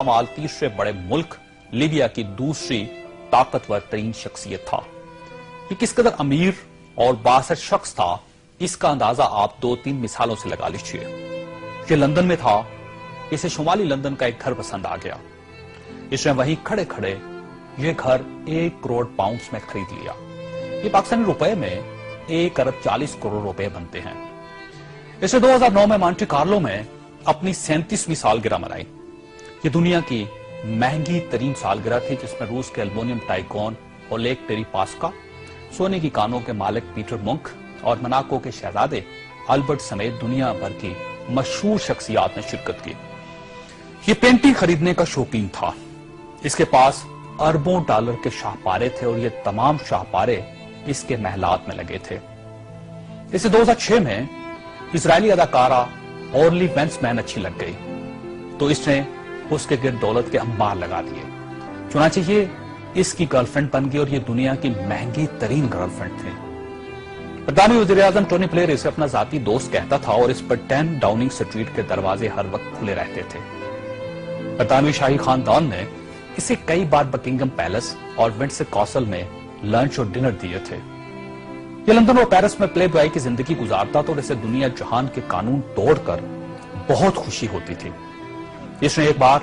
माल तीसरे बड़े मुल्क लीबिया की दूसरी ताकतवर तरीन शख्सियत था। ये किस कदर अमीर और बासर शख्स था, इसका अंदाजा आप 2-3 मिसालों से लगा लीजिए। ये लंदन में था, इसे शुमाली लंदन का एक घर पसंद आ गया। इसने वहीं खड़े खड़े ये घर 1 करोड़ पाउंड्स में खरीद लिया। ये पाकिस्तानी रुपए में 1 अरब 40 करोड़ रुपए बनते हैं। इसने 2009 में मॉन्टे कार्लो में अपनी 37वीं सालगिरह मनाई। ये दुनिया की महंगी तरीन सालगिरह थी, जिसमें रूस के एल्युमिनियम टाइकॉन और लेक टेरी पास्का, सोने की कानों के मालिक पीटर मुंक और मोनाको के शहजादे अल्बर्ट समेत दुनिया भर की मशहूर शख्सियात ने शिरकत की। ये पेंटिंग खरीदने का शौकीन था। इसके पास अरबों डॉलर के शाहपारे थे और ये तमाम शाहपारे इसके महलात में लगे थे। इसे 2006 में इजरायली अदाकारा ऑर्ली वेंसमैन अच्छी लग गई, तो इसने उसके गिर्द दौलत के अंबार लगा दिए। चुनांचे ये इसकी गर्लफ्रेंड बन गई और ये दुनिया की महंगी तरीन गर्लफ्रेंड थी। बरतानवी वज़ीर आज़म टोनी ब्लेयर इसे अपना जाती दोस्त कहता था और इस पर 10 डाउनिंग स्ट्रीट के दरवाजे हर वक्त खुले रहते थे। बरतानवी शाही खानदान ने इसे कई बार बकिंगम पैलेस और विंडसर कासल में लंच और डिनर दिए थे। ये लंदन और पेरिस में प्ले बॉय की जिंदगी गुजारता था और इसे दुनिया जहान के कानून तोड़कर बहुत खुशी होती थी। इसने एक बार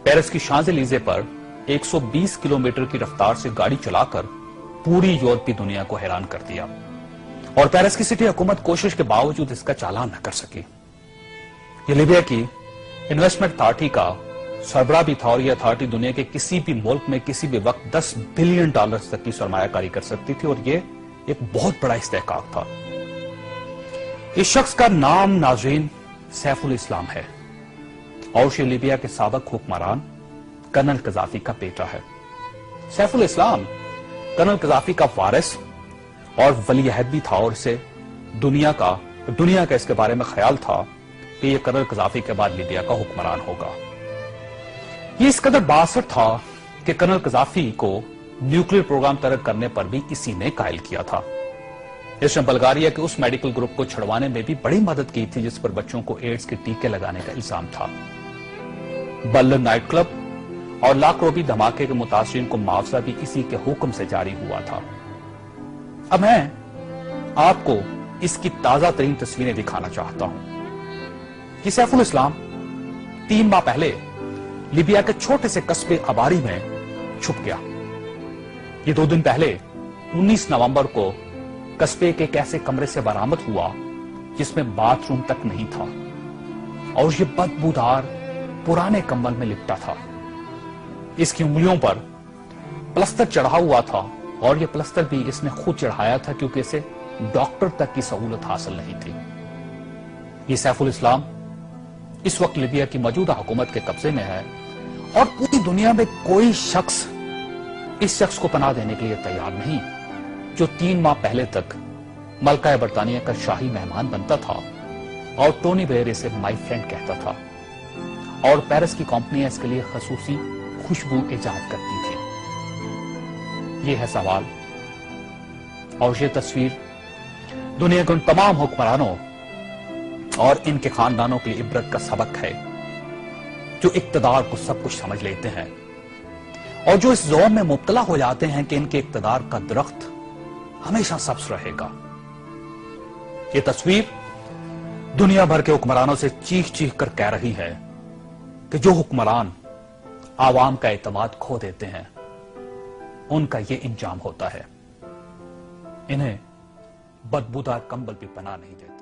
पेरिस की शांज़-एलीज़े पर 120 किलोमीटर की रफ्तार से गाड़ी चलाकर पूरी यूरोपीय दुनिया को हैरान कर दिया और पेरिस की सिटी हुकूमत कोशिश के बावजूद इसका चालान न कर सकी। ये लीबिया की इन्वेस्टमेंट अथॉरिटी का सरबराह भी था और यह अथॉरिटी दुनिया के किसी भी मुल्क में किसी भी वक्त 10 बिलियन डॉलर तक की सरमायाकारी कर सकती थी और ये एक बहुत बड़ा इस्तेहकाक था। इस शख्स का नाम नाज़रीन सैफुल इस्लाम है और ये लीबिया के साबिक हुक्मरान कर्नल कज़ाफी का बेटा है। सैफुल इस्लाम कर्नल कज़ाफी का वारिस और वली अहद भी था और इसे दुनिया का इसके बारे में ख्याल था कि यह कर्नल कज़ाफी के बाद लीबिया का हुक्मरान होगा। ये इस कदर बासर था कि कर्नल कज़ाफी को न्यूक्लियर प्रोग्राम तर्क करने पर भी किसी ने कायल किया था। इसने बल्गारिया के उस मेडिकल ग्रुप को छुड़वाने में भी बड़ी मदद की थी जिस पर बच्चों को एड्स के टीके लगाने का इल्जाम था। बर्लिन नाइट क्लब और लाकरोबी धमाके के मुतासिरीन को मुआवजा भी इसी के हुक्म से जारी हुआ था। अब मैं आपको इसकी ताजा तरीन तस्वीरें दिखाना चाहता हूं। ये सैफुल इस्लाम 3 माह पहले लीबिया के छोटे से कस्बे अबारी में छुप गया। ये 2 दिन पहले 19 नवंबर को कस्बे के एक ऐसे कमरे से बरामद हुआ जिसमें बाथरूम तक नहीं था और ये बदबूदार पुराने कंबल में लिपटा था। इसकी उंगलियों पर प्लस्तर चढ़ा हुआ था और यह प्लस्तर भी इसने खुद चढ़ाया था क्योंकि इसे डॉक्टर तक की सहूलत हासिल नहीं थी। ये सैफुल इस्लाम इस वक्त लीबिया की मौजूदा हुकूमत के कब्जे में है और पूरी दुनिया में कोई शख्स इस शख्स को पनाह देने के लिए तैयार नहीं, जो 3 माह पहले तक मलका बरतानिया का शाही मेहमान बनता था और टोनी ब्लेयर इसे माई फ्रेंड कहता था और पेरिस की कंपनियां इसके लिए खसूसी खुशबू इजाद करती थी। ये है सवाल और ये तस्वीर दुनिया के उन तमाम हुक्मरानों और इनके खानदानों के लिए इबरत का सबक है जो इक्तदार को सब कुछ समझ लेते हैं और जो इस ज़ौम में मुब्तला हो जाते हैं कि इनके इक्तदार का दरख्त हमेशा सब्ज रहेगा। ये तस्वीर दुनिया भर के हुक्मरानों से चीख चीख कर कह रही है कि जो हुक्मरान आवाम का एतमाद खो देते हैं उनका ये इंजाम होता है। इन्हें बदबूदार कंबल भी पनाह नहीं देते।